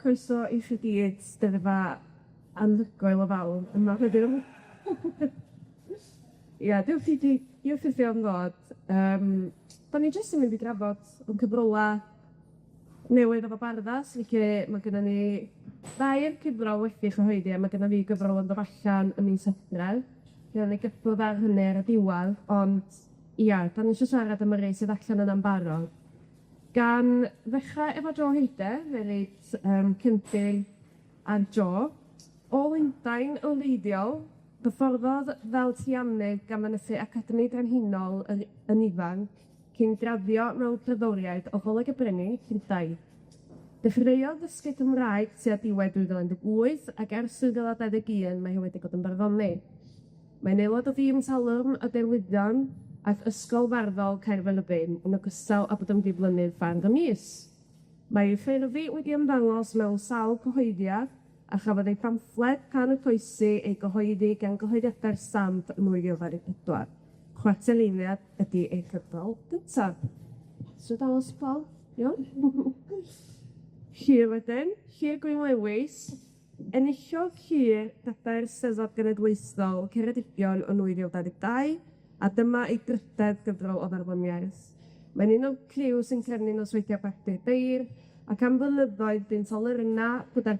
croeso i chi gyd, dyrfa anhygoel o fawr yma heddiw. Ia, diolch i chi am ddod. Da ni jyst yn mynd i drafod yn cyfrola newydd efo Barddas, lle mae gennym ni ddau'r cyfrol wedi chyhoeddi, a mae gennym ni gyfrol yn dod allan yn mis Hydref. Gennym ni gyfrol ar hynny ar y diwadd, ond ia, da ni eisiau siarad am y rei sydd allan yn ambarod. Gan ddechrau efo Jo Heide, fe reid Cynllun a Jo, o Lundain o leidiol, byfforddod fel tiamnydd gan mynychu Academi Brenhinol yn ifanc, cyn graddio mewn cerddoriaeth o Goleg y Bryni, Llundain. Dechreuodd ddysgu Cymraeg tua diwedd 2018 ac ers 2021 mae hi wedi bod yn barddoni. Mae'n aelod o ddîm talwrn y derwyddion ac ysgol farddol Caerfyrddin yn ogystal â bod yn diflynydd fan y mis. Mae ei ffurfi wedi ymddangos mewn sawl cyhoeddiad a chafodd ei pamffled can y coesi ei gyhoeddi gan gyhoeddiada'r SAMP yn 2024. Chwarteliniad ydy ei cyfrol gyntaf. So dangos Paul, iawn? Llyr wedyn, Llyr Gwynlewis, enillodd Llyr Gadair Steddfod Genedlaethol Ceredigion yn 2022, a dyma ei drydedd gyfrol o ddarluniaeth. Mae'n un o'r criw sy'n cernu nosweithiau Bechdir Beir, ac am flynyddoedd bu'n tolerynna gyda'r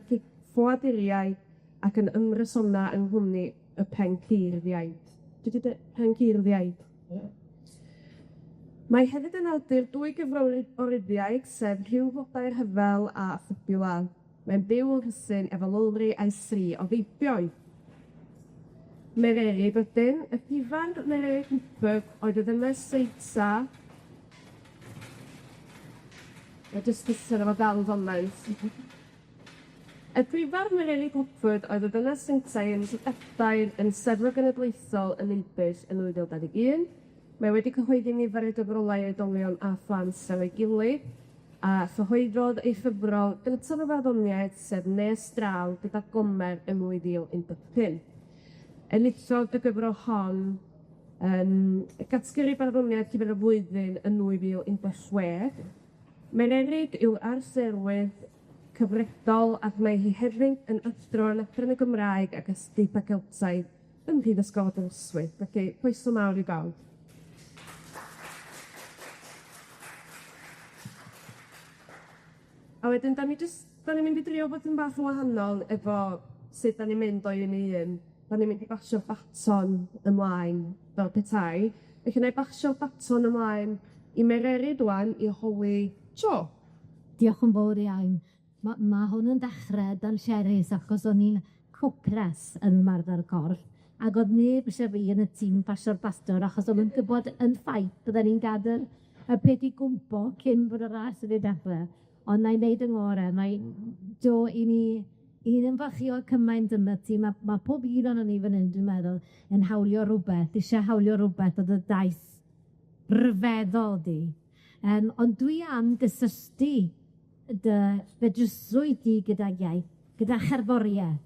ffoaduriau ac yn ymresona yng nghwmni y pen curddiaid. Dwi wedi pen curddiaid. Mae hefyd yn awdur 2 gyfrol o ryddiaid, sef Rhyw Flodau'r Hyfel a Phibula. Mae'n byw yn Rhysyn efo Lowri a'i 3 o feibioedd. Mereri bydyn, y rhifan Mereri Cwmpwg oedd y ddynes seitsa. Jyst ddysyn efo dal foment. Y prifar Mereri Cwmpwg oedd y dynes seitsa yn Eisteddfod yn Steddfod Genedlaethol yn Ilbys yn 2021. Mae wedi cyhoeddi nifer o gyfrolau oedolion a phlant efo'i gilydd, a chyhoeddodd ei chyfrol gyntaf y farddoniaeth sef Nes Draw gyda Gomer yn 2015. Enillodd y gyfrol hon y categori barddoniaeth cyfer y flwyddyn yn 2016. Mae'n erid yw'r arserwydd cyfredol ac mae hi hefyd yn athro yn Adran y Gymraeg ac ysdeitha Celtaidd yn Mhrifysgol Aberystwyth. Felly, croeso mawr i bawb. A wedyn, da ni'n mynd i drio bod yn bach yn wahanol efo sut da ni'n mynd o un i un. Da ni'n mynd i basio'r baton ymlaen fel petai. Felly, na i basio'r baton ymlaen i Mereri dwan i holi Jo. Diolch yn fawr iawn. Ma' hwn yn dechrau dan Sherys achos o'n i'n cwpres yn Marddar Corff ac oedd neb eisiau fi yn y tîm basio'r baton achos o'n i'n gwybod yn ffaith bydden ni'n gadael y peth i gwmpo cyn bod y ras wedi dechrau. Ond na i wneud yng ngorau, mae Jo i ni yn fachio cymaint yma ti, mae pob un o'n ni fan hyn, dwi'n meddwl, yn hawlio rhywbeth, eisiau hawlio rhywbeth oedd y daith ryfeddol di. Ond dwi am gysylltu dy fedrysrwydd di gyda iaith, gyda cherddoriaeth,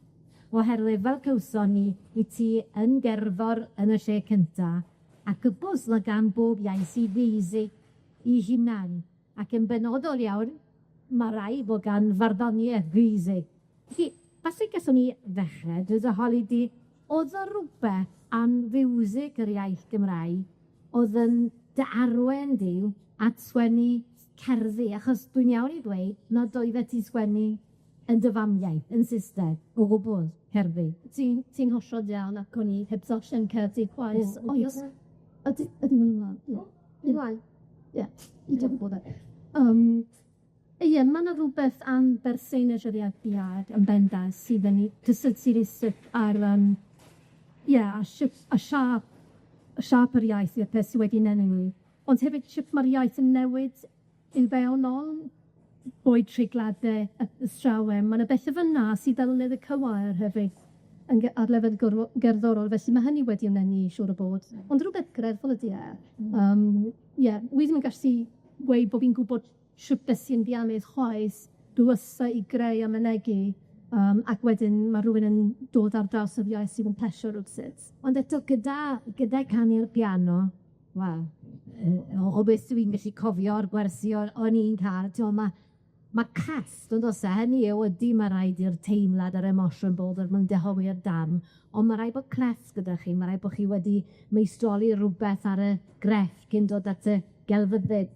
oherwydd fel cawson ni i ti yn gerddor yn y lle cynta, ac y bws na gan bob iaith sydd ddeisig i hunan, ac yn benodol iawn, mae rai bod gan farddoniaeth ddeisig. Felly, falle gallwn ni ddechrau, dwi'n holi di, oedd o rhywbeth am fiwsig yr iaith Gymraeg, oedd yn dy arwen diw at sgwennu cerddi, achos dwi'n iawn i ddweud, nad oeddet ti sgwennu yn dy famiaith, yn Saesneg, o gwbl, cerddi. Ti'n hollol iawn ac o'n i heb ddarllen cerddi chwaith. Oes. Ydy mynd ymlaen? Ymlaen? Ie, i dwi'n bod e. Ie, mae yna rhywbeth am bersein y siariad biad yn bendant sydd yn cysylltu ar a siap yr iaith i'r peth sydd wedi nenu. Ond hefyd sut mae'r iaith yn newid i'w fewnol, bwyd treigladau y strawem. Mae yna bethau fyna sydd ar lefydd cywair hefyd ar lefydd gerddorol, felly mae hynny wedi ymwneud siŵr o bod. Ond rhywbeth greddfol ydy e. Wi ddim yn gallu gweud bod fi'n gwybod shwt beth sy'n biamydd chwaith, rhywysau i greu a mynegu, ac wedyn mae rhywun yn dod ar draws yr iaith sydd yn plesio rhywbeth. Ond eto gyda canu'r piano, o beth dwi'n gallu cofio o'r gwersi o'n i'n cael, Ma' cast, ond os hynny yw, ydy ma' raid i'r teimlad a'r emosiwn bod yn dehongli'r darn, ond ma' raid bod cres gyda chi, ma' raid bod chi wedi meistroli rhywbeth ar y greff cyn dod at y gelfyddyd.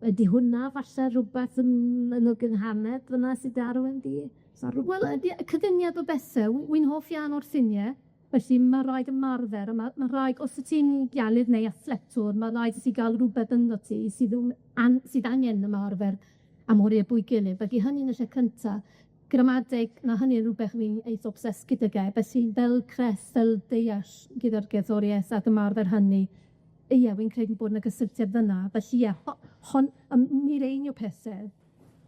Ydy hwnna falle rhywbeth yn o gynghanedd fyna sydd ar wen di? Wel, y cyfyniad o bethau, wy'n hoff iawn o'r ffiniau, felly mae rhaid ymarfer, a mae rhaid, os y ti'n gialydd neu athletwr, mae rhaid i ti gael rhywbeth ynddo ti sydd angen ymarfer am oriau bwy gilydd. Felly hynny'n y lle cynta, gramadeg, na hynny'n rhywbeth fi'n eitha obses gyda ge, felly fel cres, fel deall gyda'r gerddoriaeth ac ymarfer hynny, ie, wy'n credu bod yna gysylltiad yna. Felly mi rein o pethau,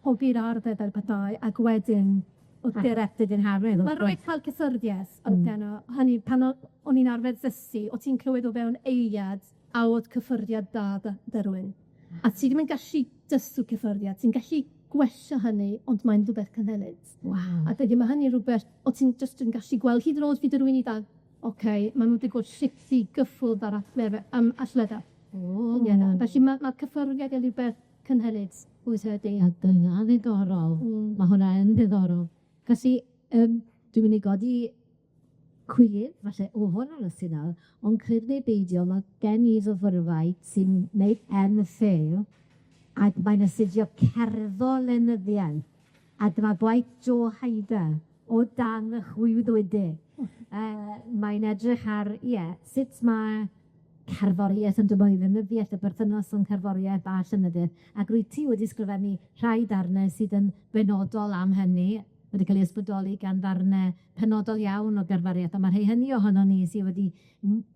hobi'r arfer fel pethau, ac wedyn, o direct yn harwydd. Mae rhaid cael cyffyrddiaeth ar y piano. Hynny, pan o'n i'n arfer ddysu, o ti'n clywed o fewn eiliad a oedd cyffyrddiad da rhywun. A ti ddim yn gallu dysgu cyffyrddiad, ti'n gallu gwella hynny, ond mae'n rhywbeth cynhenid. Wow. A dydy mae hynny rhywbeth, o ti'n just yn gallu gweld hyd yn oed fydd rhywun i dda, maen nhw wedi gweld shifty gyffwrdd ar allwedda. Felly mae cyffyrddiad yn rhywbeth cynhenid. Wyt ydy, a dyna ddiddorol. Mae hwnna yn ddiddorol. Felly, dwi'n mynd i godi cwyr, falle ofon ar y sinal, ond cryd neu beidio, mae gen i fyfyrwraig sy'n gwneud ffeil, ac mae'n astudio cerddol lenyddiaeth. A dyma gwaith Joe Haida o dan y chwydwydau. Mae'n edrych ar, sut mae cerddoriaeth yn dyboi lenyddiaeth, y berthynas yn cerddoriaeth a llenyddiaeth. Ac rwy ti wedi sgrifennu rhai darnau sydd yn benodol am hynny, wedi cael ei ysbrydoli gan ddarnau penodol iawn o gerddoriaeth. A mae rhai hynny ohono ni sydd wedi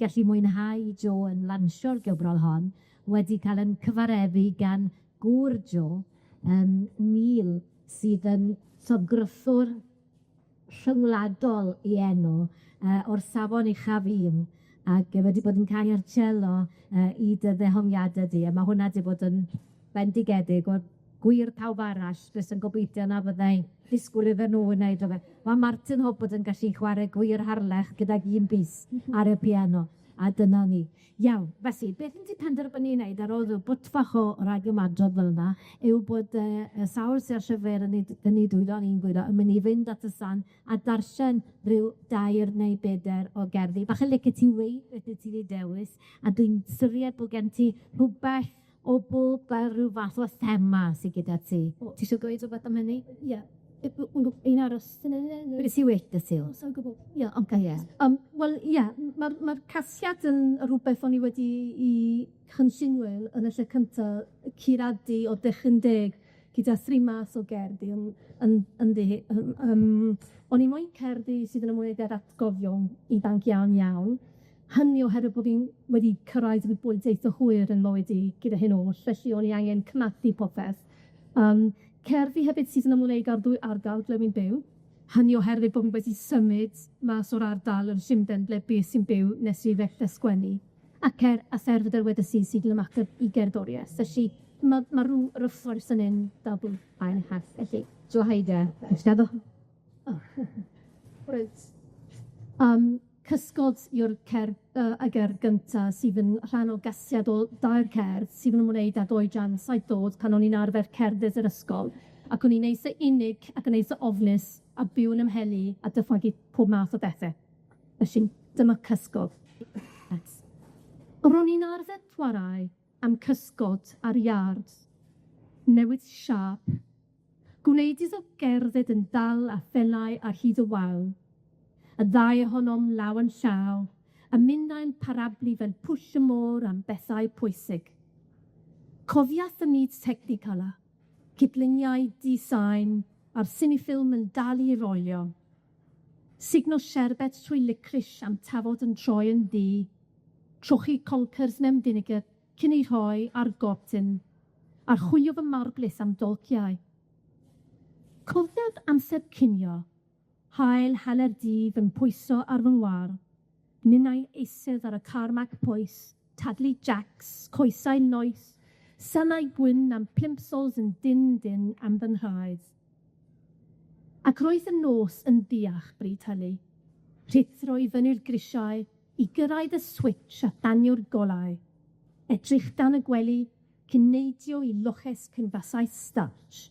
gallu mwynhau Joe yn lansio'r gyfrol hon, wedi cael yn cyfareddu gan gŵr Joe, Neil, sydd yn gryffwr rhyngwladol i enw o'r safon uchaf un, ac wedi bod yn cau ar cello i dy ddehongliadau di. A mae hwnna wedi bod yn bendigedig o'r gwir pawb arall, beth yn gobeithio na fyddai disgwyl iddyn nhw yn wneud o fe. Mae Martin Hope yn gallu chwarae gwir harlech gydag un bys ar y piano, a dyna ni. Iawn, felly, beth yn ti penderfynu i wneud ar ôl bwtfach o radiomadrodd fel yna, yw bod y sawl sy'n llyfr yn ei dwylo ni'n gwybod yn mynd i fynd at y san a darllen rhyw 2 neu 4 o gerddi. Falle licio ti weid beth ti wedi dewis, a dwi'n syried bod gen ti rhywbeth o bob rhyw fath o thema sydd gyda ti. Ti eisiau gweud o beth am hynny? Ie. Un aros. Beth sy'n weid y sil? Wel, mae'r casiad yn rhywbeth o'n i wedi i chynllunwyl yn y lle cyntaf curadu o 10 gyda 3 math o gerddi o'n i moyn cerddi sydd yn ymwneud â'r atgofion ifanc iawn. Hynny oherwydd bod fi'n wedi cyrraedd y bwyd eitha hwyr yn mywyd i gyda hyn oll, felly o'n i angen cymathu popeth. Cerddi hefyd sydd yn ymwneud â'r ddwy ardal ble fi'n byw. Hynny oherwydd bod fi'n wedi symud mas o'r ardal yr Llundain ble bys sy'n byw nes i ddechrau sgwennu. Ac a therfyd ar wedysu sydd yn ymateb i gerddoriaeth. Felly mae rhyw ryffors yn un dabl a'n heth. Felly, Joe Haida, ystaddo? Cysgod yw'r y gerdd gyntaf sydd yn rhan o gasiad o 2 cerdd sydd yn ymwneud â 207 dod pan o'n i'n arfer cerdded yr ysgol. Ac o'n i'n eisa unig ac yn eisa ofnus a byw yn ymhelu a dychmygu pob math o bethau. Felly, dyma cysgod. Ro'n i'n arfer chwarae am cysgod ar iard, newid siap, gwneud iddo gerdded yn dal a phenau ar hyd y wal, y 2 ohonom law yn llaw, a mynd â'n parablu fel pwys y môr am bethau pwysig. Cofiath y nid technicala, cydluniau di-sain a'r cinefilm yn dal i rolio. Signo sherbet trwy licorice am tafod yn troi yn ddi, trochi conkers mewn vinegar cyn ei rhoi ar gotyn, a'r chwilio fy marglith am dolciau. Cofiaf amser cinio, hael hanner dydd yn pwyso ar fy ngwar, ninnau eistedd ar y carmac pwys, tadlu jacks, coesau noeth, sanau gwyn am plimsolls yn din am fy nhraed. Ac roedd y nos yn ddiach bryd hynny. Rhithro i fyny'r grisiau i gyrraedd y switch a danio'r golau. Edrych dan y gwely, cyn neidio i loches cynfasau starch,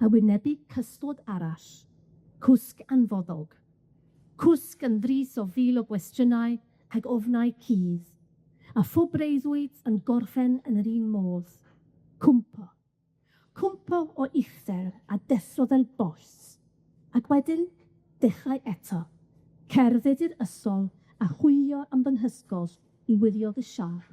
a wynebu cystod arall, cwsg anfoddog, cwsg yn ddrys o fil o gwestiynau ag ofnau cudd, a phob breuddwyd yn gorffen yn yr un modd, cwmpo. Cwmpo o uchder a dethro fel boss, ac wedyn dechrau eto, cerdded i'r ysgol a chwilio am fy nhysgol i wirio fy siar.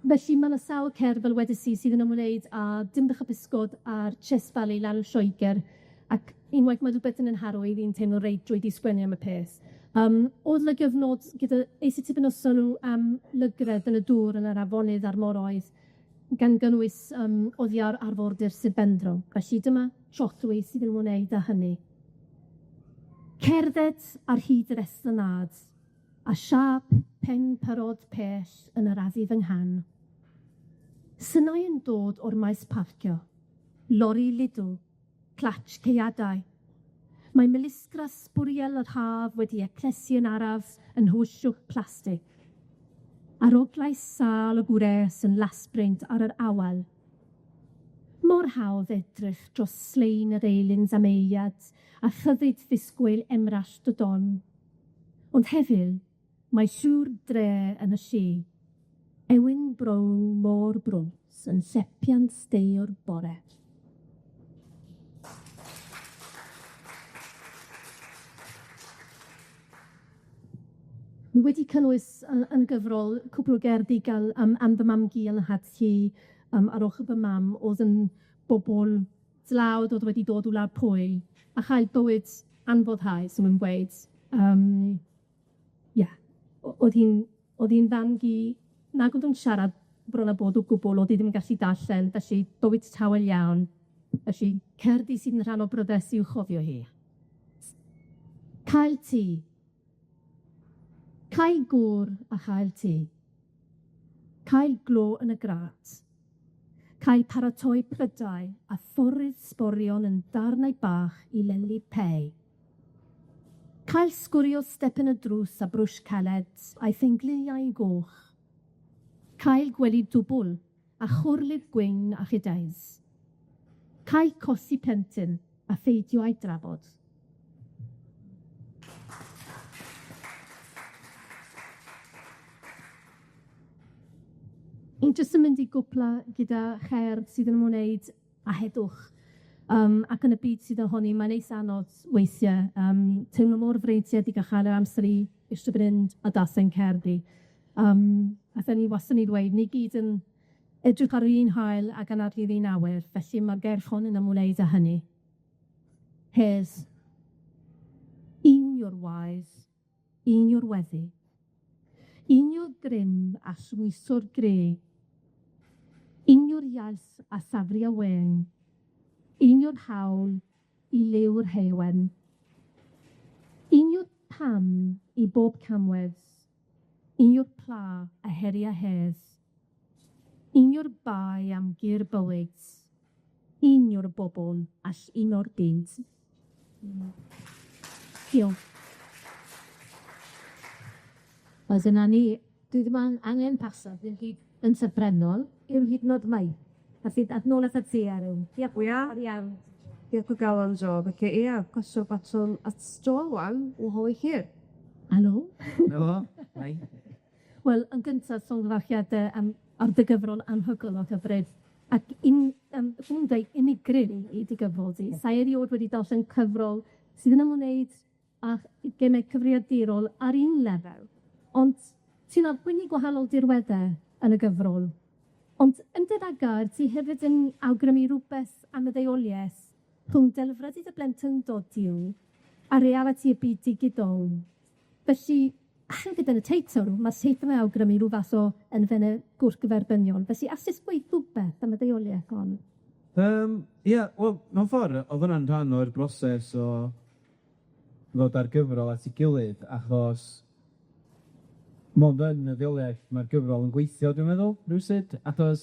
Felly mae yna sawl cerdd fel wedys i sydd yn ymwneud â dim ddychybysgod a'r chest valley lan y Lloegr, ac unwaith mae rhywbeth yn harwydd i'n teimlo reit drwy di sgwennu am y peth. Oedd y gyfnod gyda eisteddfod yn noson nhw am lygredd yn y dŵr yn yr afonydd a'r moroedd, gan gynnwys oddiau'r arfordir Sir Benfro. Felly dyma trothwy sydd yn ymwneud â hynny. Cerdded ar hyd yr estynad, a siap pen parod pell yn yr addif yng nghan. Synau yn dod o'r maes parcio, lori lidw, clatch ceiadau. Mae melisgra sbwriel yr haf wedi eclesu yn araf yn hwsiwch plastig. Aroglais sâl y gwres yn lasbrint ar yr awel. Mor hawdd edrych dros slein yr eilyns am eiliad a chyddid ddisgwyl emrall dodon. Ond hefyd, mae siŵr dre yn y si. Ewyn brown môr brws yn llepian steiwr bore. Ni wedi cynnwys yn gyfrol cwpl o gerddi gael am fy mam gi yn had hi ar ochr fy mam oedd yn bobl dlawd oedd wedi dod o wlad Pwyl a chael bywyd anfoddhaus, yn gweud. Oedd hi'n fan gi, nag oedd yn siarad bron a bod o gwbl, oedd hi ddim yn gallu darllen, felly bywyd tawel iawn, felly cerddi sydd yn rhan o brotest i'w chofio hi. Cael tŷ. Cael gŵr a chael tŷ. Cael glo yn y grat. Cael paratoi prydau a thorrydd sborion yn darnau bach i leli pei. Cael sgwrio step yn y drws a brwsh caled a'i ffengliau goch. Cael gwely dwbl a chwrlid gwyn a chydais. Cael cosi plentyn a pheidio a'i drafod. I'n jyst yn mynd i gwpla gyda cherdd sydd yn ymwneud â heddwch. Ac yn y byd sydd ohoni, mae'n eith anodd weithiau. Teimlo mor freintiedig a chael yr amser i eisiau fynd a dasau'n cerddi. A then ni wastad ni ddweud, ni gyd yn edrych ar un hael ac yn arlydd un awyr, felly mae'r gerdd hon yn ymwneud â hynny. Hes, un yw'r wais, un yw'r weddi, un yw'r grym a llwyswr gre, un yw'r iaith a safri a wen, un yw'r hawl i lew'r hewen, un yw'r pam i bob camwedd, un yw'r pla a heri a hes, un yw'r bai am gur bywyd, un yw'r bobl all un o'r byd. Diolch. Oes yna ni, dwi ddim angen pasaf, dwi'n hyd yn syfrennol, yw'r hyd nod mai. Felly, adnol at y ti ar yw. Diolch. Wia. Iawn. Diolch o galon jo. Felly, gosod baton at stôl wan, o hoi hir. Helo. Helo, hai. Wel, yn gyntaf, llongyfarchiadau ar dy gyfrol anhygoel o hyfryd. Ac hwn dweud unigryw i dy gyfrol di. Sai eriod wedi darllen cyfrol sydd yn ymwneud â gemau cyfriadirol ar un lefel. Ond ti'n awgrymu gwahanol dirweddau yn y gyfrol. Ond yn dy ragar, ti hefyd yn awgrymu rhywbeth am y ddeuoliaeth rhwng delfrydydd y blentyn dodiw a realiti y byd digidol. Felly, allan gyda'n y teitl, mae teitl yn awgrymu rhyw fath o enfenau gwrthgyferbyniol. Felly, asys gweud rhywbeth am y ddeuoliaeth hon? Wel, mewn ffordd, oedd hwnna'n rhan o'r broses o ddod ar gyfrol at ei gilydd, achos mond yn y ddeuoliaeth mae'r gyfrol yn gweithio, dwi'n meddwl, rhywsyd, achos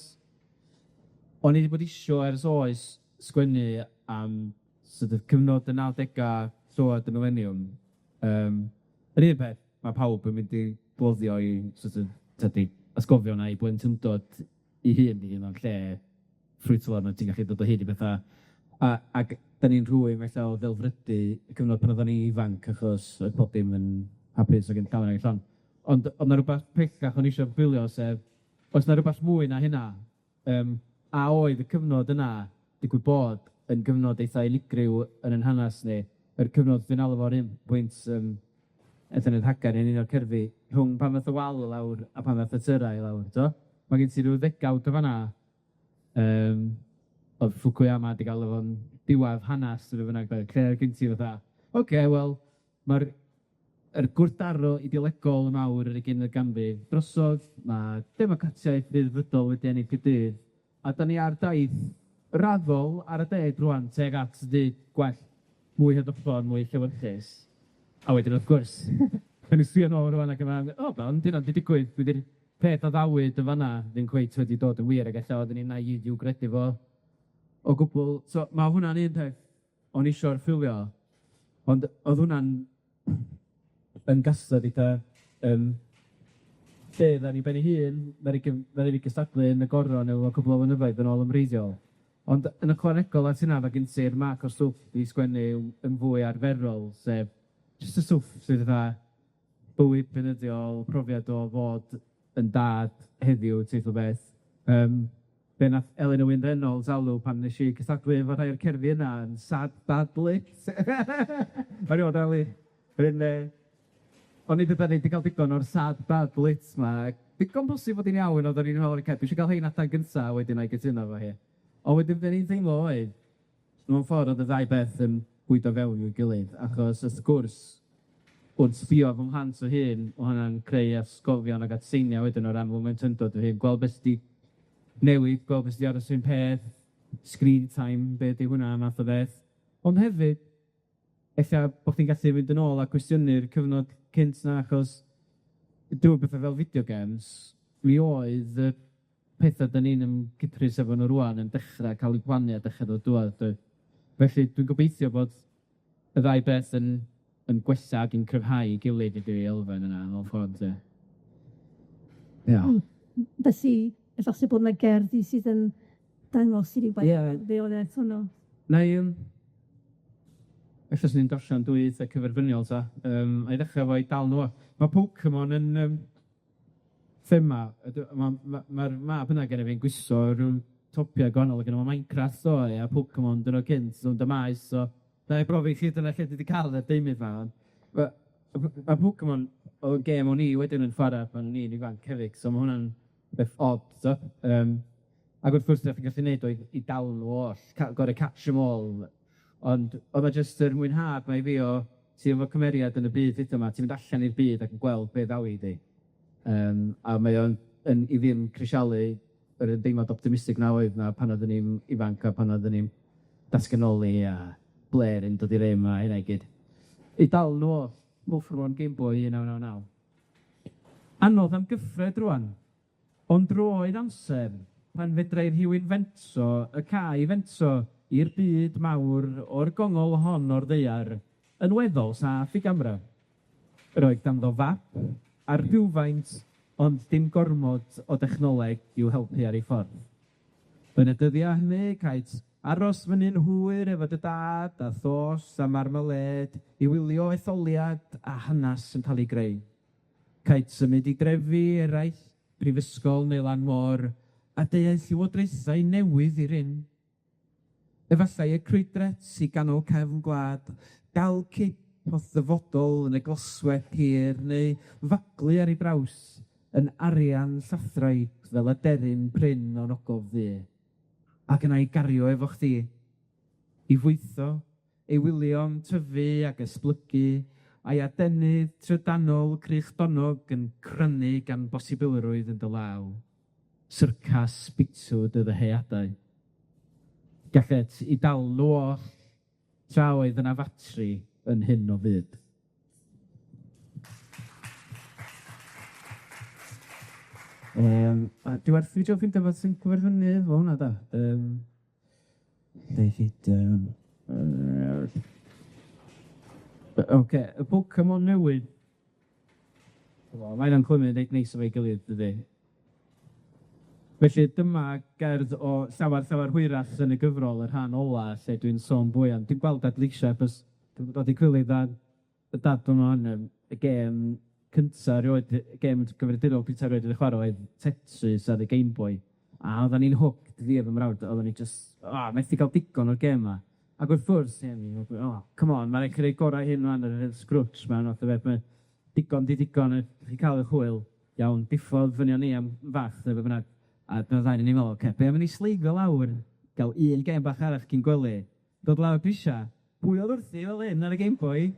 o'n i wedi bod isio ers oes sgwennu am sort of cyfnod y 90au llwad y millennium. Yr un peth, mae pawb yn mynd i boddio i sort of tydi ysgofio na i blentyndod 'i hun i hun o'n lle ffrwythlon a ti'n gallu dod o hyd i betha. Ac 'dan ni'n rhwy felly o ddelfrydu y cyfnod pan oeddan ni ifanc achos oedd pob dim yn hapus ac yn cael ei llon. Ond o'dd 'na rwbath pellach o'n i isio bilio sef, oes 'na rwbath mwy na hynna? A oedd y cyfnod yna, digwydd bod, yn gyfnod eitha unigryw yn 'yn hanas ni, yr cyfnod dwi'n alw fo'r un pwynt ethon ni'n hagar yn un o'r cerddi, rhwng pan ddath y wal i lawr a pan ddath y tyra i lawr, t'o? Ma' gen ti ryw ddegawd o fanna, o'dd Fukuyama 'di galw fo'n diwadd hanas neu be' bynnag, lle gen ti fatha, wel, ma'r gwrthdaro idealegol yn mawr yr 20 ganrif drosodd, ma' democratiaeth fyddfydol wedi ennill y dydd, a 'dan ni ar daith raddol ar y deg rŵan teg at dyd gwell, mwy hedfan, mwy llewyrchus. A wedyn wrth gwrs, pan ni sbio nôl rŵan ac yn meddwl, ond hynna 'di digwydd, di'r peth addawyd yn fanna ddim cweit wedi dod yn wir, ag ella oedden ni'n naïf i'w gredu fo o gwbl. So ma' hwnna'n un peth o'n i isio'r ffilio, ond o'dd hwnna'n yn gastad eitha lle dda ni ben ei hun, dda ni gystadlu yn y goron efo cwbl o flynyddoedd yn ôl ymreiddiol. Ond yn ychwanegol at hynna, ma' gen ti'r marc o stwff i sgwennu yn fwy arferol, sef jyst y stwff sydd fatha bywyd benyddiol, profiad o fod yn dad heddiw, teith o beth. Be nath Elin Owen Reynolds alw pan nes i cystadlu efo rhai o'r cerddi yna yn sad bad lit. Ariod, Eli. O'n i dda ni wedi cael digon o'r sad bad lit ma. Digon bosib fod hi'n iawn oedden ni'n meddwl i'r cerddi. Dwi eisiau cael hein adran gynta wedyn a'i gytuno fo hi. Ond wedyn fe ni'n teimlo oedd, mewn ffordd oedd y ddau beth yn bwydo fewn i'w gilydd, achos wrth gwrs, wrth sbio fy mhlant o hyn, o hwnna'n creu asgofion ac atseinia wedyn o ran momentyndod o hyn, gweld beth sydd newid, gweld beth sydd aros yn peth, screen time, be di hwnna, math o beth. Ond hefyd, ella bod chi'n gallu fynd yn ôl a cwestiynnu'r cyfnod cynt na, achos dwi'n bethau fel video games, mi oedd y pethau da ni'n ymgydrus efo nhw rŵan yn dechrau cael eu plannu a dechrau ddod dŵad. Felly dwi'n gobeithio bod y ddau beth yn gwella ac yn cryfhau i gilydd i dwi elfen yna, mewn ffordd. Ia. Felly, efallai bod yna gerddi sydd yn dangos i rywbeth ddeoleth hwnnw. Na i, efallai ni'n darllen dwy eitha cyferbyniol ta, a i ddechrau fo i dal nhw. Mae Pokemon yn thema, mae'r map yna gen i fi'n gwiso rhyw topia gwahanol, gen i Minecraft o, a Pokemon dyn nhw cynt, dwi'n dy maes, so da i brofi chi dyna lle wedi cael y deimydd ma. Mae Pokemon o gêm o'n i wedyn yn chwarae pan o'n i'n ifanc hefyd, so mae hwnna'n beth odd, so. Ac wrth gwrs, ddech chi'n gallu neud o i dal nhw oll, gorau catch them all. Ond oedd o jyst yr mwynhad mae i fi o, ti efo cymeriad yn y byd hyd yma, ti'n mynd allan i'r byd ac yn gweld beth ddaw i di. A mae o'n i ddim crisialu yr deimlad optimistig na oedd na pan oedden ni'n ifanc a pan oedden ni'n datganoli a Blair yn dod i'r aim a hynna i gyd. I dal nhw o Wolfram Game Boy 1999. Anodd am gyffred rŵan, ond roedd amser pan fedrai rhywun fentso y cae fentso i'r byd mawr o'r gongol hon o'r ddaear yn weddol saff i gamra. Roedd ganddo fap ar rhywfaint, ond dim gormod o dechnoleg i'w helpu ar ei ffordd. Yn y dyddiau hynny, caet aros fyny'n hwyr efo dy dad a thos a marmaled i wylio etholiad a hanas yn cael ei greu. Caet symud i drefi eraill, brifysgol neu lan môr, a deuaill llywodraethau newydd i'r un. Efallai y crwydret i ganol cefn gwlad, dal cip o'r ddyfodol yn y gloswedd hir, neu faglu ar ei braws yn arian llathraid fel y deryn prin o'n ogof ddu. Ac yna i gario efo chdi, i fwytho, ei wilion tyfu ac esblygu, a'i adenydd trydanol crychdonog yn crynu gan bosibilrwydd yn dy law. Syrcas bitwd y ddeheuadau. Gallet i dal nhw oll, tra oedd yna fatri yn hyn o fyd. Dwi werth fi ffeindio beth sy'n cyferfynu efo hwnna da. David, y Pokemon newydd Mae'n ymchwilio reit neis efo'i gilydd, dydi? Felly dyma gerdd o llawer hwyrach yn y gyfrol, y rhan ola, lle dwi'n sôn fwy am. Dwi'n gweld adleisia, bys dwi'n dod i cwylidd ar y dad o'n hon, y gêm cynta erioed, y gêm gyfredinol Peter erioed wedi chwarae oedd Tetris ar y Game Boy. A oedden ni'n hooked, fi efo mrawd, oedden ni just, methu cael digon o'r gêm ma. Ac wrth gwrs, come on, mae'n creu gorau hyn fan yr Scrooge ma'n o'r beth, mae digon, chi cael y chwyl, iawn, diffodd fyny o ni am fach, neu beth bynnag. A dyna ddain ni'n meddwl, be am i ni sleigio lawr, gael un gêm bach arall cyn gwely, dod lawr grisia, pwy oedd wrthi fel hyn ar y Game Boy?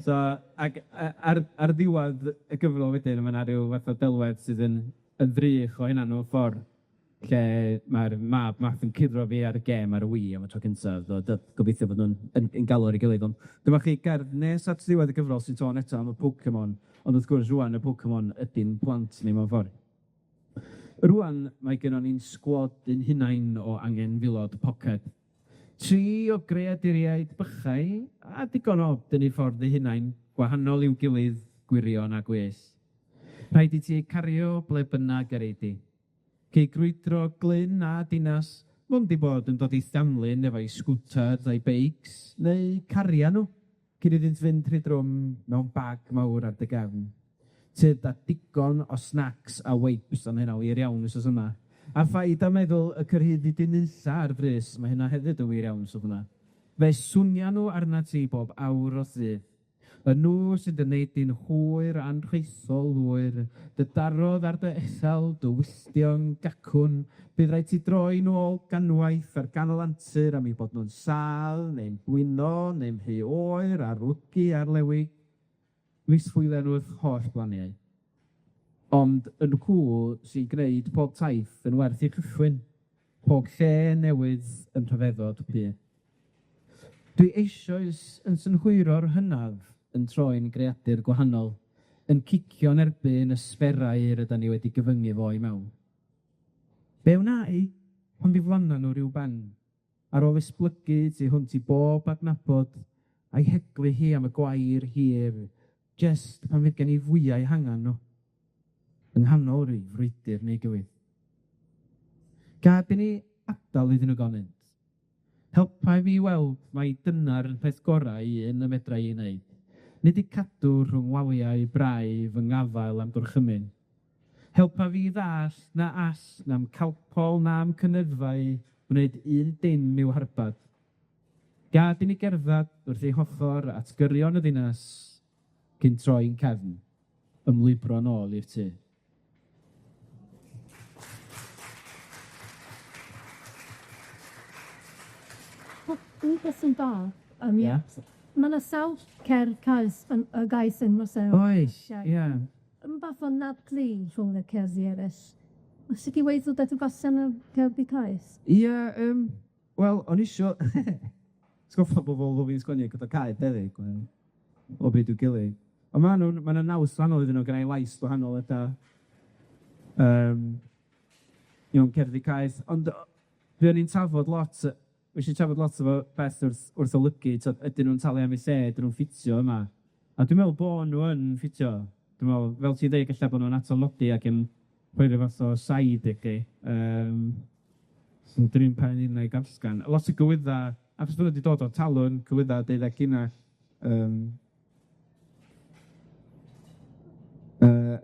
So, ac ar ddiwedd y gyfrol wedyn, mae yna rhyw fath o delwedd sydd yn ddrych o hynna nhw'n ffordd, lle mae'r mab math yn cudro fi ar y gêm ar y Wii am y tro cyntaf, gobeithio bod nhw'n yn galw ar ei gilydd. Ond dyma chi gerdd nes at ddiwedd y gyfrol sy'n tôn eto am y Pokemon, ond wrth gwrs rwan y Pokemon ydy'n plant ni mewn ffordd. Rwan, mae gennym ni'n sgwad yn hunain o angen filod pocket. 3 o greaduriaid bychau, a digon o dynnu ffordd eu hunain, gwahanol i'w gilydd, gwirion a gwes. Rhaid i ti cario ble bynnag ar ei di. Cei grwydro glyn a dinas, mond i bod yn dod i Stanlyn efo'i scooters a'i beics, neu caria nhw, cyn iddynt fynd trwy drwm mewn bag mawr ar dy gefn. Tyd a digon o snacks a wipes o'n hynna wir iawn wrth yma. A phaid a meddwl y cyrhyddu di nitha ar frys, mae hynna hefyd yn wir iawn wrth yma. Fe swnio nhw arna ti bob awr o ddydd. Y nhw sydd yn neud di'n hwyr a'n rheithol hwyr, dy darodd ar dy ethel, dy wylltio'n gacwn, bydd rhaid ti droi nhw ôl ganwaith ar ganol antur am ei bod nhw'n sal, neu'n bwyno, neu'n mhy oer, ar wlygu, ar lewig. Wisfwylen nhw'r holl blaniau. Ond yn cwl sy'n gwneud pob taith yn werth i chychwyn, pob lle newydd yn rhyfeddod pyr. Dwi eisoes yn synhwyro'r hynaf yn troi'n greadur gwahanol, yn cicio'n erbyn y sferau rydyn ni wedi gyfyngu fo i mewn. Be wna i, pan ddiflanna nhw rhyw ben, ar ôl esblygu tu hwnt i bob adnabod, a'i heglu hi am y gwair hir, just pan fydd gen i fwyau hangan nhw, yng nghanol rhyw frwydr neu gywydd. Gad i ni adal iddyn nhw gonynt. Helpa i fi weld mai dyna'r peth gorau un y medra i wneud. Nid i cadw rhwng wawiau braidd yng ngafael am dorchymyn. Helpa fi ddall na all na'm calpol na'm cynnyddfau wneud un dim i'w harbad. Gad i ni gerddad wrth ei hollor at gyrion y ddinas cyn troi'n cefn, ymlibro nôl i'r tŷ. Un gwestiwn da. Ie. Mae yna sawl cerdd caes yn y gais yn Rosew. Oes, ie. Yn fath o nadlu rhwng y cerddi eraill. Os ydych chi weithio beth o gosian y cerddi caes? Ie, wel, o'n isio... Sgoffa bobl o fi'n sgwennu gyda caed beddig, o byd i'w gilydd. Ond mae yna naws wahanol iddyn nhw, gyda'i lais wahanol yda. Iawn, cerddi caeth. Ond fe o'n i'n trafod lot, wnes i trafod lot o beth wrth olygu, ydyn nhw'n talu am eu lle, ydyn nhw'n ffitio yma. A dwi'n meddwl bod nhw yn ffitio. Dwi'n meddwl, fel ti'n dweud, gallai bod nhw'n atolodi ac yn rhoi rhyw fath o said i chi. So dyn ni'n pen un o'i garsgan. Lot o gywydda, achos bod nhw wedi dod o talwn, gywydda 12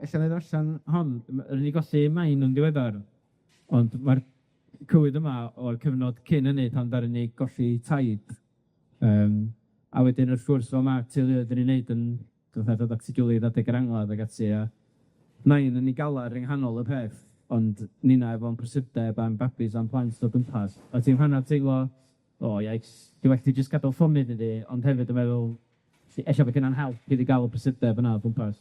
ella na ddarllen hon, rydyn ni golli main yn diweddar, ond mae'r cywyd yma o'r cyfnod cyn hynny pan ddaru ni golli taid. A wedyn wrth gwrs o ma teulu ydyn ni'n neud yn dod at ei gilydd adeg yr angladd ag ati, a nain yn ei galar yng nghanol y peth, ond nina efo'n prysurdeb am babis am plant o gwmpas. A ti'n hanner teimlo, iaics, di well ti jyst gadael ffomyd ydi, ond hefyd yn meddwl, ella fe gynna'n help i di gael y prysurdeb yna o gwmpas.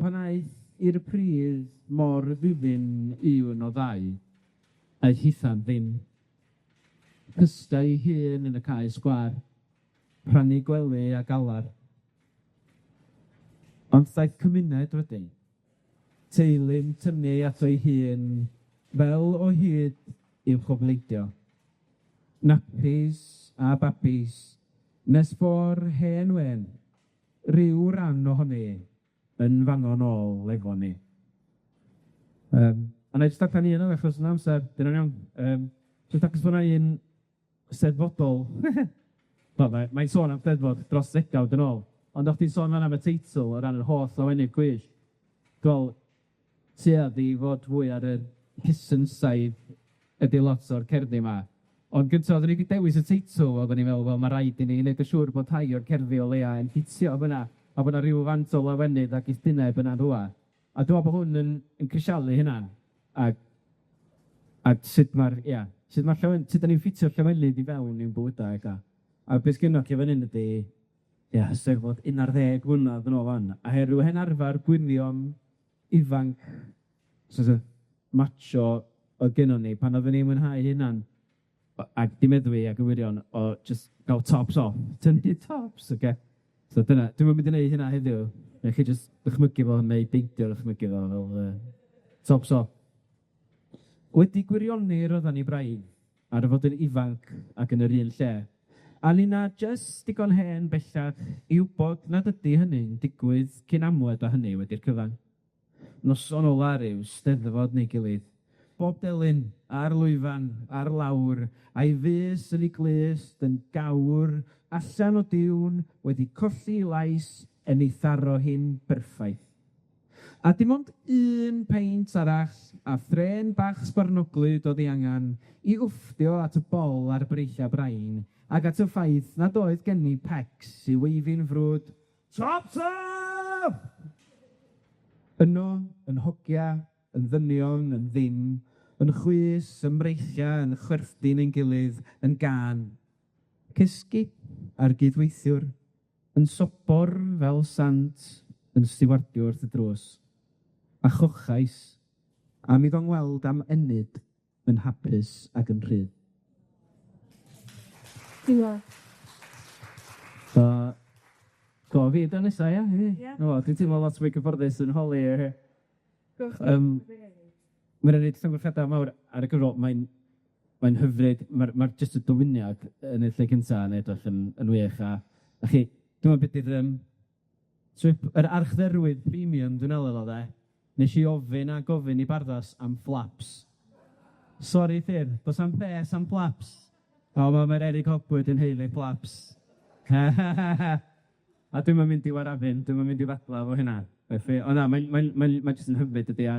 Pan aeth i'r pridd mor ddifyn un o ddau, aeth hithan ddim. Cystau hun yn y cae sgwar, rhannu gwely a galar. Ond ddaeth cymuned wedyn, teulu'n tynnu at o'i hun fel o hyd i'w chobleidio. Napis a babis, nes ffor hen wen, ryw ran ohoni, yn fango nôl efo ni. A na i jyst darllen un o achos yn amser, dyna'n iawn. Jyst achos bod 'na un steddfodol. Mae'n sôn am steddfod dros 10 yn ôl. Ond o'ch ti'n sôn fan am y teitl o ran yr holl lawenydd gwyllt. Wel, tuedd i fod fwy ar y hysensaidd ydy lot o'r cerddi 'ma. Ond gynta, oeddwn ni 'di dewis y teitl, oeddwn ni'n meddwl, wel, ma' raid i ni wneud yn siŵr bod rhai o'r cerddi o leia yn hitio fyna, a bod 'na ryw fant o lawenydd ac eithrineb yna rhwa. A dwi'n meddwl bod hwn yn crisialu hynna. A sut da ni'n ffitio llawelydd i fewn i'n bywydau ag a beth sgynnoch chi fan hyn ydy, Eisteddfod 11 mlynedd yn ôl fan, a ryw hen arfer gwirion ifanc, sort of macho oedd gennon ni pan oedden ni'n mwynhau hynna'n ac di meddwi ac yn wirion o just gael tops off, tynnu tops, oce? So dyna, dwi'n mynd i wneud hynna heddiw. Neu chi just dychmygu fo, neu beidio dychmygu fo fel tops off. Wedi gwirioni roeddan ni braidd ar fod yn ifanc ac yn yr un lle. A ni'na just digon hen bellach i wybod nad ydy hynny'n digwydd cyn amwed a hynny wedi'r cyfan. Noson ola ryw steddfod neu gilydd. Bob delyn, ar lwyfan, ar lawr, a'i fus yn ei glust, yn gawr, allan o diwn, wedi colli 'i lais, yn ei tharo hi'n berffaith. A dim ond un peint arall a thren bach sbarnoglyd oedd ei angan i wfftio at y bol ar breichia brain, ac at y ffaith nad oedd gen i pecs i weifin frwd, Chops up! Yno, yn hogia, yn ddynion, yn ddim, yn chwys, yn breichia, yn chwerthin ein gilydd, yn gan. Cysgu ar gydweithiwr, yn sobor fel sant, yn stiwardio wrth y drws. A chochais, a mi fo'n weld am enid yn hapus ac yn rhydd. Diolch. Go fi, dyna nesa, ia? Ie. O, dwi'n teimlo lot fwy cyfforddus yn holi. Mae'n rhaid llongyfrchiadau mawr ar y gyfrol. Mae'n hyfryd. Mae'r just y dyluniad yn y lle cynta yn edrych yn wych. A chi, dwi'n meddwl beth ydy'r yr archdderwydd premium dwi'n elol o de. Nes i ofyn a gofyn i Barddas am flaps. Sori thir, dos am bes am flaps. O, mae'r Eric Hopwood yn heulu flaps. A dwi'n mynd i warafyn, dwi'n mynd i ddadla fo hynna. O na, mae'n jyst yn hyfryd ydi a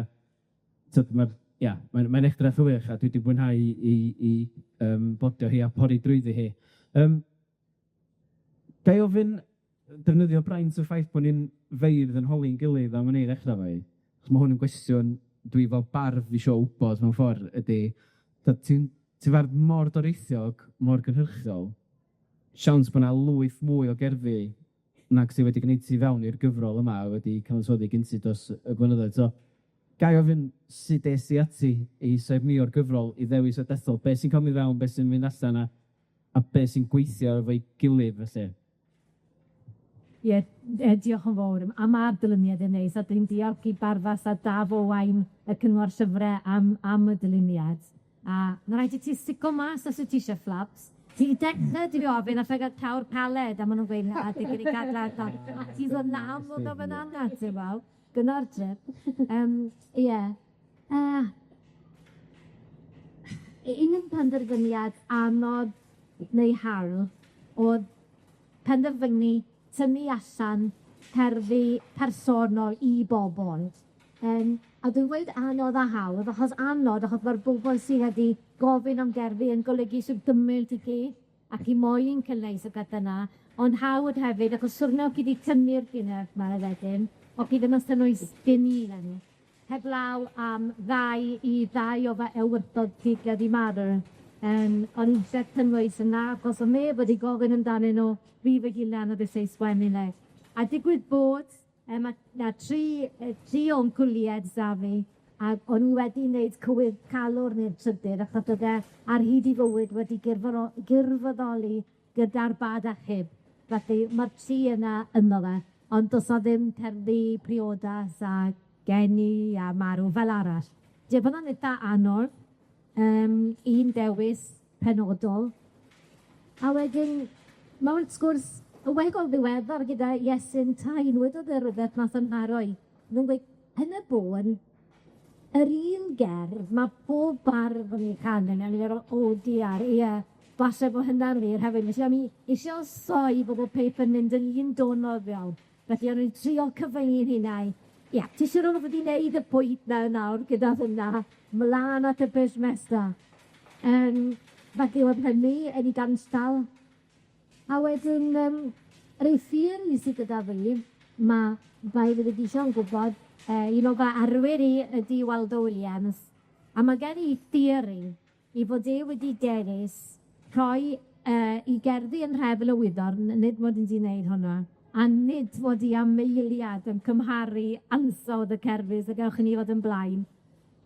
mae'n edrych wych a dwi wedi mwynhau i bodio hi a pori drwyddi hi. Gai ofyn defnyddio braint y ffaith bod ni'n feirdd yn holi'n gilydd am yn ei ddechrau fe. Chos mae hwn yn gwestiwn dwi fel bardd isio wybod mewn ffordd ydy, ti'n fardd mor doreithiog, mor gynhyrchiol, siawns bod yna lwyth mwy o gerddi nag sydd wedi gwneud ti fewn i'r gyfrol yma wedi cyfansoddi gynti dros y blynyddoedd. So, gai ofyn sut es i ati i sef mi o'r gyfrol i ddewis y dethol, beth sy'n cael mi fewn, beth sy'n mynd allan a beth sy'n gweithio efo'i gilydd felly. Ie, diolch yn fawr. A mae'r dyluniad yn neis, a dwi'n diolch i Barddas a Daf Owain y cyngor llyfrau am y dyluniad. A na rhaid i ti stico mas os wyt ti eisiau flaps. Ti'n dechrau di fi ofyn a ffegad cawr paled a maen nhw'n gweud a di gyda gadla. Ti'n ddod nam o ddod yn anad, ti'n faw. Gyda'r drip. Ie. Un yn penderfyniad anodd neu hawl oedd penderfynu tynnu allan cerddi personol i bobl. A dwi'n dweud anodd a hawdd, achos mae'r bobl sydd wedi gofyn am gerddi yn golygu sy'n dymyl i chi, ac i moyn cynnwys y gyda yna, ond hawdd hefyd, achos swrnwch chi wedi tynnu'r gynnydd ma'r wedyn, o chi ddim yn cynnwys gen i hynny. Heblaw am ddau o fe ewyrthod sydd wedi marw. Ond eisiau cynnwys yna, achos o neb wedi gofyn amdanyn nhw, fi fy gilan o ddysau sgwennu le. A digwydd bod, mae tri o'n cwlied da fi, a o'n nhw wedi wneud cywir calwr neu'r trydydd, achos oedd e ar hyd i fywyd wedi girfoddoli gyda'r bad achub. Felly mae'r tri yna yno fe, ond does o ddim cerddi priodas a geni a marw fel arall. Dwi'n bod yn eitha anodd, un dewis penodol, a wedyn mewn sgwrs y wegol ddiweddar gyda Iestyn Tain, wedodd y rhywbeth nath yn haroi. Nhw'n gweud, yn y bôn, yr un gerdd, mae pob bardd yn ei canu, yn ei o diar, ie, falle bod hynna'n wir hefyd. Felly o'n i eisiau soi bod y paper yn mynd yn un donodd iawn. Felly o'n i'n trio cyfyngu'n hunain. Ie, ti siŵr o'n wedi wneud y pwynt nawr gyda hynna, mlaen at y busnesa. Felly oedd hynny yn ei ganstal. A wedyn, yr ei theori sydd gyda fi, mae fydd wedi eisiau'n gwybod, un o fy arwyr i ydi Waldo Williams, a mae gen i theori i fod e wedi dewis rhoi i gerddi yn Nhrefl y Wyddorn, nid mod i wedi wneud hwnna, a nid mod i am eiliad yn cymharu ansawdd y cerfis a gewch ni fod yn blaen.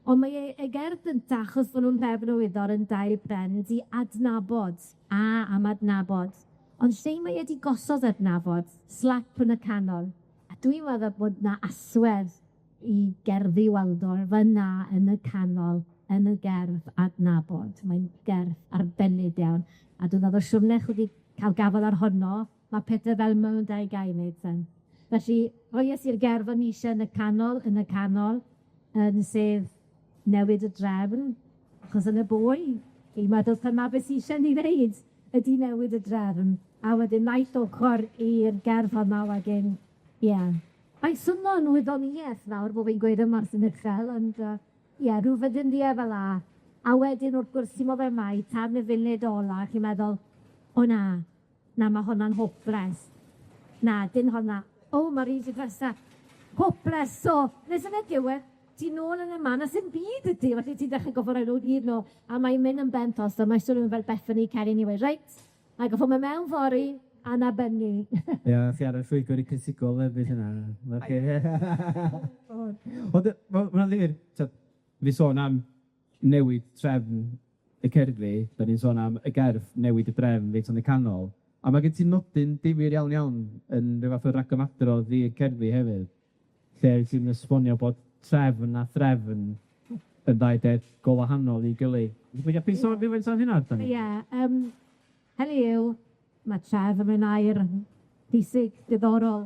Ond mae y gerdd yn achos bod nhw'n Nhrefl y Wyddor yn dail bren, di adnabod, am adnabod. Ond lle mae wedi gosod adnabod, slap yn y canol. A dwi'n meddwl bod na aswedd i gerddi Waldor fyna yn y canol, yn y gerdd adnabod. Mae'n gerdd arbennig iawn. A dwi'n meddwl siwrnech wedi cael gafel ar honno, mae pethau fel mewn dau gael wneud sen. Felly, roies i'r gerdd o'n eisiau yn y canol, yn sef newid y drefn, achos yn y bwy, i'n meddwl pan mae beth eisiau ni wneud ydy newid y drefn. A wedyn naeth ochr i'r gerdd honna wedyn, ie. Mae'n swnio'n wyddoniaeth nawr bod fi'n gweud y Martin Uchel, ond rhyw fydyndiau fel a. A wedyn wrth gwrs ti'n meddwl mai, tan y funud ola, chi'n meddwl, o na, mae hwnna'n hopeless. Na, dyn hwnna, mae'r un sy'n dresa, hopeless, so, nes yn y diwedd, ti'n nôl yn y man, a sy'n byd ydy, felly ti'n dechrau gofod rhaid o'r hyd nhw, a mae'n mynd yn bentos, a mae'n sôn yn fel Bethany Cerry ni wedi, reit, a goffo me mewn fori, a na benni. Ie, chi ar y llwygwr i cysigol hefyd hynna. Ond, mae'n ddifur, fi sôn am newid trefn y cerddi, da ni'n sôn am y gerdd newid y drefn feith yn y canol, a mae gen ti nodyn difyr iawn yn rhyw fath o ragomadrodd i y cerddi hefyd, lle ti'n esbonio bod trefn a threfn yn ddau deg go wahanol i gilydd. Fi wedi sôn hynna? Ie, hynny yw, mae tref yn mynd air pwysig, diddorol.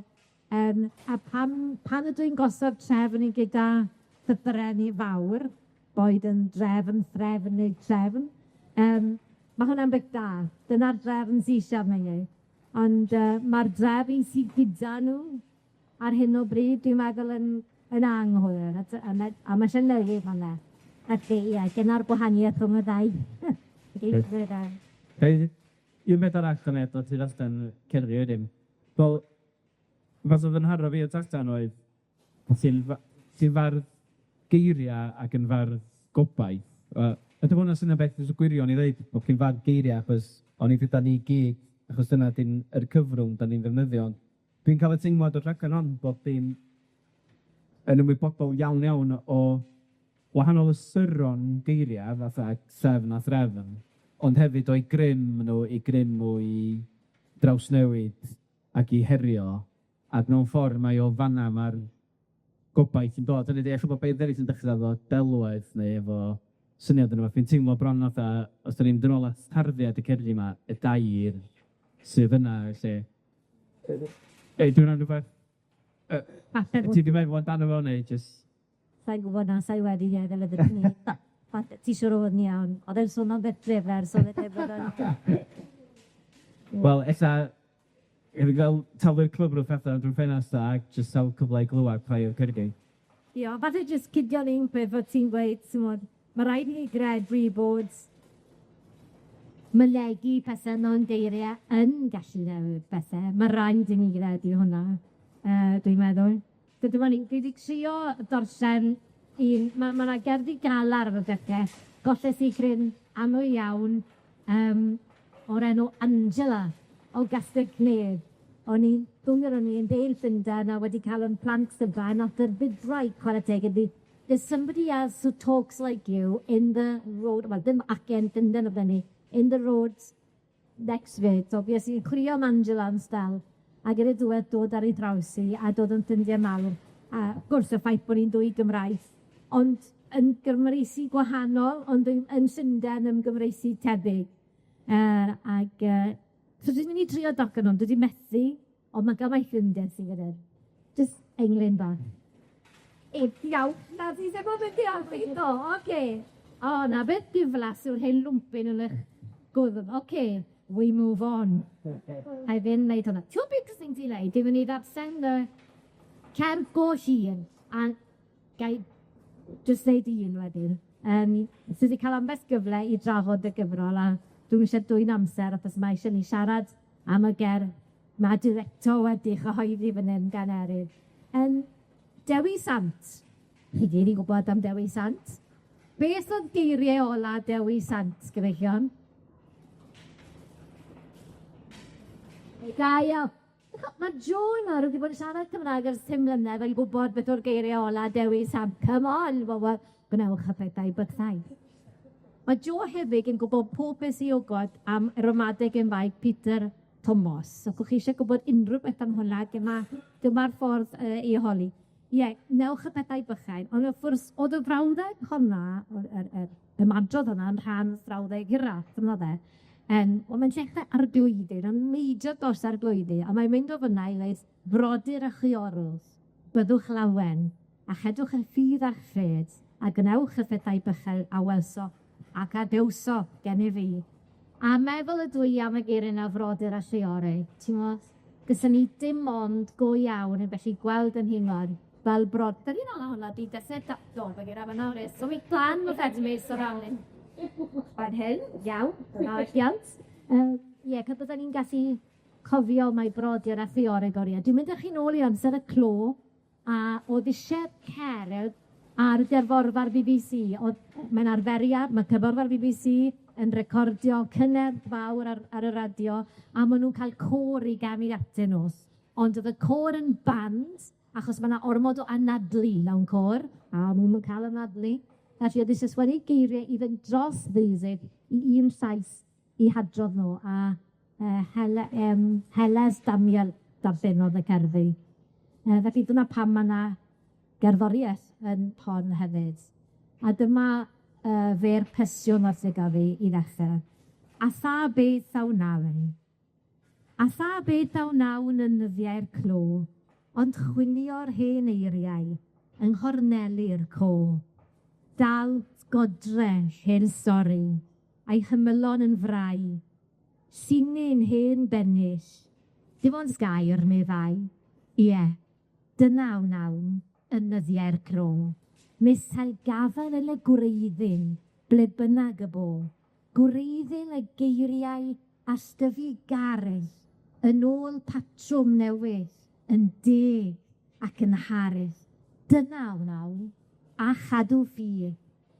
A pan ydw i'n gosod trefn i gyda llythrenni fawr, boed yn drefn, threfn neu trefn, mae hwnna'n beth da. Dyna'r drefn sy'n eisiau arni. Ond mae'r drefn sy'n gyda nhw ar hyn o bryd, dwi'n meddwl yn anghywir. A mae eisiau newid hwnna. Felly, dyna'r gwahaniaeth rhwng y ddau. Un beth arall yn edo ti'n allan cerddi wedyn. Wel, fath o fy nharo fi o allan oedd, ti'n fardd geiriau ac yn fardd gobaith. Ydw hwnna sy'n y beth ys y gwirion i ddweud bod chi'n fardd geiriau achos o'n i gyda ni gyd, achos dyna di'n yr cyfrwng da ni'n ddefnyddio. Dwi'n cael y teimlad o'r rhagan hon bod di'n yn ymwybodol iawn o wahanol ysyron geiriau fatha sefn a threfn. Ond hefyd o'i grym nhw i drawsnewid ac i herio. Ac mewn ffordd mae o fanna mae'r gobaith yn dod. Dyna di, eich bod beth eraill yn dechrau efo delwedd neu efo syniad yn yma. Fi'n teimlo bron o os da ni'n dyn ôl at tarddiad y cerddi yma, y dair sydd yna, lle. Dwi'n rhan rhywbeth. Ti di meddwl amdano fo neu just... Sa'n gwybod na, sa'i wedi meddwl ydych ni. Ti siwr o fod ni iawn. Oedd e'n sôn am beth drefer, so oedd e'n yn... Wel, ella, fi gael talwyr clwb rhywbeth pethau drwy'n ffenast da, ac just sawl cyfle i glywed pa yw'r cyrgu. Ie, falle jyst cydio'n un peth fod ti'n gweud, mae rhaid i ni gredru bod mylegu pethau non deiriau yn gallu newid pethau. Mae rhaid i ni gredu hwnna, dwi'n meddwl. Dyma ni, dwi wedi trio dorsen mae yna gerddi galar ar y dechrau, golles i cryn aml iawn o'r enw Angela o Gastell Nedd. O'n i'n deil Llundain a wedi cael yn plant sybra, and after bid right chwarae teg ydi, there's somebody else who talks like you in the road, wel, dim acen Llundain o blenni, in the roads next bit. So, fi ys i'n chwilio am Angela yn stel, a gyda dwed dod ar ei draws i, a dod yn Llundain mawr. A gwrs y ffaith bod ni'n dwy Gymraeth, ond yn gyfreisi gwahanol, ond yn Llundain yn gyfreisi tebyg. So dwi'n mynd i trio doc yn ond, dwi 'di methu, ond ma' gyma'i ffrindie sydd gyda'r jyst englyn bach. Iawn, na ti sef bod yn diolch do, oce. O, na beth diflas yw'r hen lwmpyn yn eich gwddf. Oce, we move on. A fi'n neud hwnna. Ti'n gwybod beth sy'n ti'n neud? Dwi'n mynd i ddarllen y cerdd go hun, a gai jyst neud un wedyn. Sydd wedi cael ambell gyfle i drafod y gyfrol, a dwi'n eisiau dwy'n amser, achos mae eisiau ni siarad am y gerdd. Mae director wedi chyhoeddi fan hyn gan Eryr. Dewi Sant. Chi gyd i gwybod am Dewi Sant. Beth oedd geiriau ola Dewi Sant, gyfeillion? Gaio. Mae Joe yma wedi bod yn siarad Cymraeg ers 10 mlynedd yn gwybod beth o'r geiriau ola Dewi Sant. Come on, bobl, gwnewch y pethau bythau. Mae Joe hefyd yn gwybod pob beth i ogod am y ramadeg yn faig Peter Thomas. So, chi eisiau gwybod unrhyw beth am hwnna, dyma'r ffordd i holi. Ie, newch y pethau bychain. Ond wrth gwrs, oedd y frawddeg hwnna, y madrodd hwnna yn rhan frawddeg hirach, dyma dde. Wel, mae'n dechrau ar glwydyr, yn meidio dos ar glwydyr, a mae'n mynd o fyna i leid brodyr a chiorwls, byddwch lawen, a chedwch y ffydd a'r chred, a gwnewch y pethau bychain a welso, ac a dewso gen i fi. A meddwl y dwi am y geirin a frodyr a lleorau, ti'n modd? Gysyn ni dim ond go iawn yn felly gweld yn hynod fel brod. Dydy nôl hwnna di desed dapdol, fe gyda fan awr. So mi plan o fed mis o rawn. Fan hyn, iawn, dyna alliant. Ie, byddwn ni'n gallu cofio mai brodyr a lleorau goriau. Dwi'n mynd â chi nôl i amser y clo, a oedd eisiau cerdd ar gerforfa'r BBC. Mae'n arferiad, mae cyfarfod BBC yn recordio cynedd fawr ar y radio, a maen nhw'n cael côr i ganu atyn nhw. Ond oedd y côr yn band, achos mae yna ormod o anadlu mewn côr, a maen nhw'n cael anadlu. Felly oedd eisiau sgwennu geiriau i fynd dros ddeusydd i un llais i hadrodd nhw, a Heles Damiel darllenodd y cerddi. Felly dyna pam mae yna gerddoriaeth yn hon hefyd. A dyma fe'r pesiwn wrth y gafi i ddechrau. A tha beth thaw nawn. A tha beth thaw nawn yn nyddiau'r clo, ond chwilio'r hen eiriau yng nghorneli'r co. Dal godre hen stori, a'i chymylon yn frai. Sinyn hen bennill, dim ond gair me ddau. Ie, dynaw nawn yn nyddiau'r clo. Mis cael gafel y le gwreiddyn, ble bynnag y bo. Gwreiddyn y geiriau a styfu garell, yn ôl patrwm newydd, yn deg ac yn harith. Dynaw nawn, a chadw ffyr.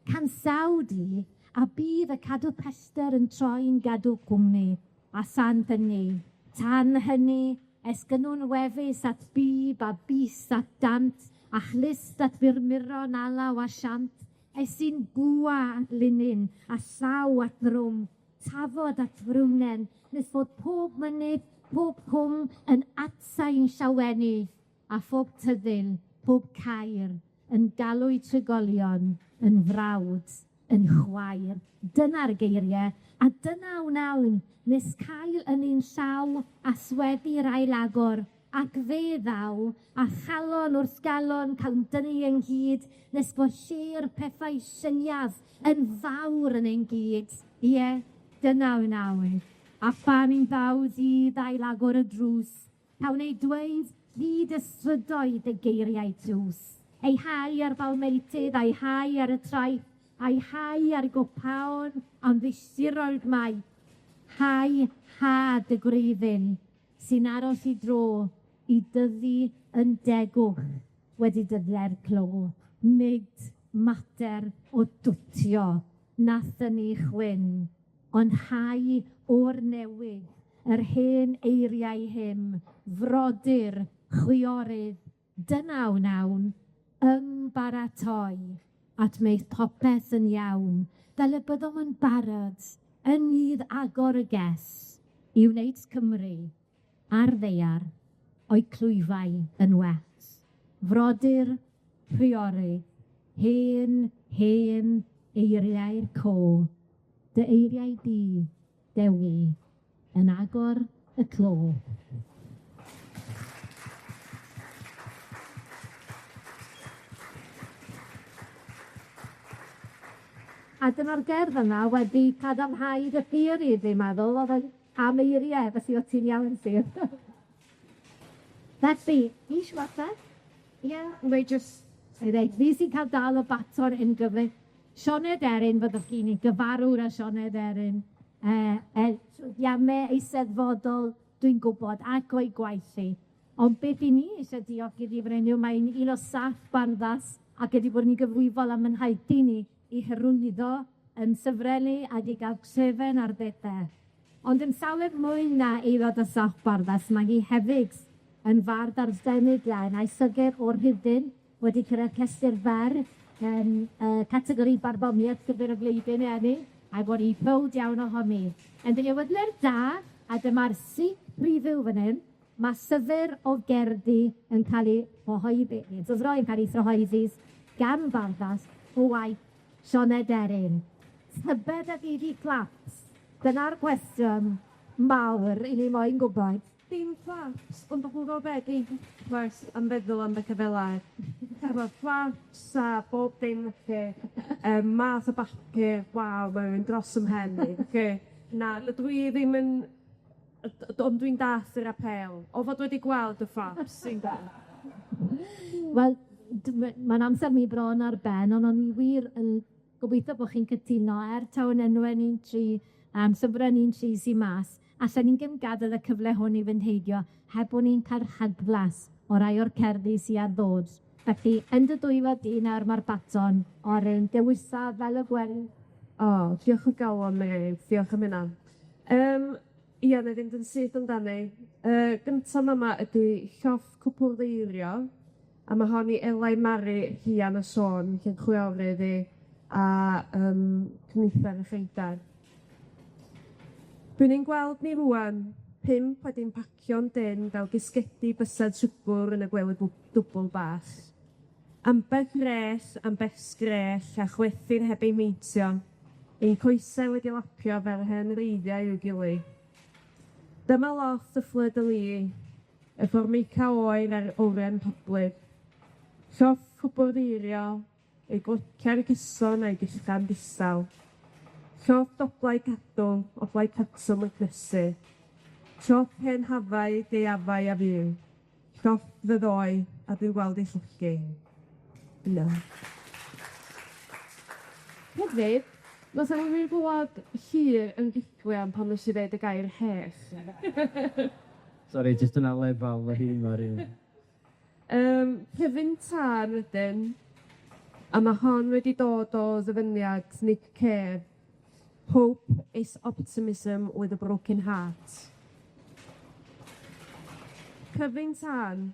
Cansawdi, a bydd y cadw pester yn troi'n gadw cwmni, a san hynny. Tan hynny, esgynnwn wefus at bib a bus at dant, a chlyst at fyrmuron alaw a siant, sy'n gwa at linyn, a llaw at ddrwm, tafod at frwnen, nes fod pob mynydd, pob cwm yn atsau'n siawennydd, a phob tyddyn, pob cair, yn galw trigolion, yn frawd, yn chwaer. Dyna'r geiriau, a dyna wnawn, nes cael yn un llaw a sweddi'r ail agor, ac fe ddaw, a chalon wrth galon cael dynnu yng nghyd, nes bod lle'r pethau syniad yn fawr yn ein gyd. Ie, dyna wnawn. A pan i'n ddaw dydd ail agor y drws, cawn ei dweud hyd ysfrydoedd y geiriau drws. Ei hau ar balmeitydd, a'i hau ar y traeth, a'i hau ar gopawn, am ddisirol mai. Hau had y gwreiddyn, sy'n aros i dro, i dyddu yn degwch wedi dydle'r clo. Myd mater o dwtio, nath yn ei chwyn, ond hau o'r newydd, yr hen eiriau hym, frodyr, chwiorydd, dyna wnawn, ymbaratoi, at meith popeth yn iawn, fel y byddom yn barod, yn nydd agor y ges, i wneud Cymru, ar ddeiar, o'i clwyfau yn wet. Frodyr, priory, hen eiriau'r co, dy eiriau di, dewi, yn agor y clo. A dyna'r gerdd yna wedi cadarnhau dy theori, dwi'n meddwl, oedd yn am eiriau, felly o ti'n iawn sy'n. Felly, eisiau fath? Ie. Mae just... Reit, fi sy'n cael dal y baton yn gyflym. Sioned Erin, fyddwch chi'n ei gyfarwr â Sioned Erin. Trwyddiamau eisteddfodol, dwi'n gwybod, ac o'i gwaith chi. Ond beth i ni eisiau diolch i ddifrennu, mae'n un o saff Barddas ac wedi bod yn gyfrifol am yn haiti ni i hyrwyddo yn syfrelu a di gael sefyn ar bethau. Ond yn llawer mwy na aelod o saff Barddas, mae hi hefyd yn fard ar ddenidiau a'i syger o'r Rhuthun wedi cyrraedd cestr fer categori barddoniaeth gyfer y flwyddyn enni, a bod hi ffowd iawn ohoni. Yn ddiwedau'r da, a dyma'r syth prifyw fan hyn, mae syfer o gerdi yn cael ei chyhoeddi, yn cael ei chyhoeddi gan Barddas o waith Sioned Erin. Tybed ag i di claps. Dyna'r cwestiwn mawr i ni moyn gwybod. Dim claps, ond bobl gwybod beth, dim claps am feddwl am beth felau. Efo claps a bob dim lle, math o bacur, waw, mae'n dros ym mhen i. Na, dwi ddim yn... Ond dwi'n dath yr apel. O fod wedi gweld y claps, sy'n da. Wel, mae'n amser mi bron ar ben, ond o'n i wir yn gobeithio bod chi'n cytuno tawn enwau ni'n tri, syfrau ni'n tri sy'n mas, allan ni'n gymgadael y cyfle hwn i fynd heidio, heb bod ni'n cael rhagflas o rai o'r cerddi sy'n ar ddod. Felly, yn dy dwyfod di nawr mae'r baton o'r un dewisaf fel y gwely. O, diolch o galon, Mary, diolch am hynna. Ie, na ddim yn syth amdani. Gyntaf yma ydy lloff cwpl ddeirio, a mae hon i Elai Mari Hian y Sôn, lle'n chwiorydd i, a cynnythan y Lleidar. Dwi'n ein gweld ni rwan, 5 wedi'n pacio'n dyn fel gisgedi bysedd siwgr yn y gwely dwbl bach. Ambell res, ambell sgrech, a chwethin heb ei meintio. Ein coesau wedi lapio fel hen reiddiau i'w gilydd. Dyma lot y fflyd y li, y fformica oer ar oren poblyd. Lloff cwbwrdeirio, ei gliciau'r gyson a'i gillgan distaw. Lloff doblau cadw, oblau catswm y cnesu. Lloff hen hafau, deiafau a fyw. Lloff fyddoi, a dwi'n gweld ei llwchu. Yna. Hefyd, mas am fi'n gwybod hir yn giclian pan nes i ddeud y gair hech. Sorry, jyst yna lefal o hyn o'r un. Cyfyn tân ydyn, a mae hon wedi dod o ddyfyniad Nick Cave. Hope is optimism with a broken heart. Cyfyn tân.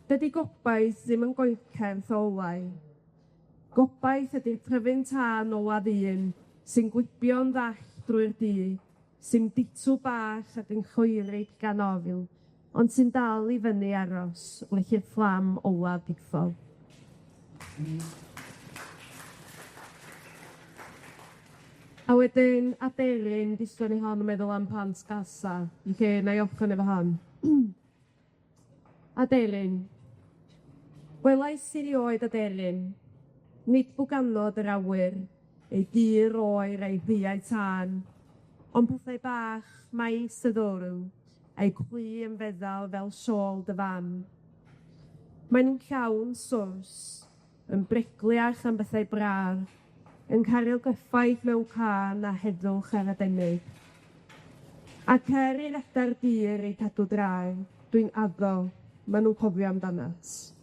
Dydy gobaith ddim yn goelcerth olau. Gobaith ydy'r cyfyn tân o waddun sy'n gwibio'n ddall drwy'r dydd, sy'n ditw bach ac yn choerig gan ofil, ond sy'n dal i fyny aros, lechi'r fflam ola diffodd. A wedyn, Aderyn, disgwyl ni hon yn meddwl am pant gasa, i lle na i offon efo hon. Aderyn, welais i rioed Aderyn, nid bwganod yr awyr, ei gyr oer a'i ddiau tân, ond pethau bach maes y ddorw, a'i clu yn feddal fel siôl dy fam. Mae'n llawn swrs, yn brigliach am bethau brar, yn cario gyffaith mewn can a heddwch ar adenig. Ac i'r edar dir ei cadw draw, dwi'n addo, maen nhw'n cofio amdanas.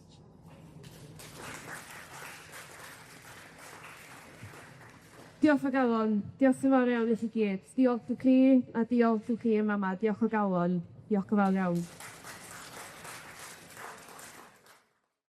Diolch o galon, diolch yn fawr iawn i chi gyd. Diolch i chi, a diolch i chi yn mama, diolch o galon, diolch yn fawr iawn.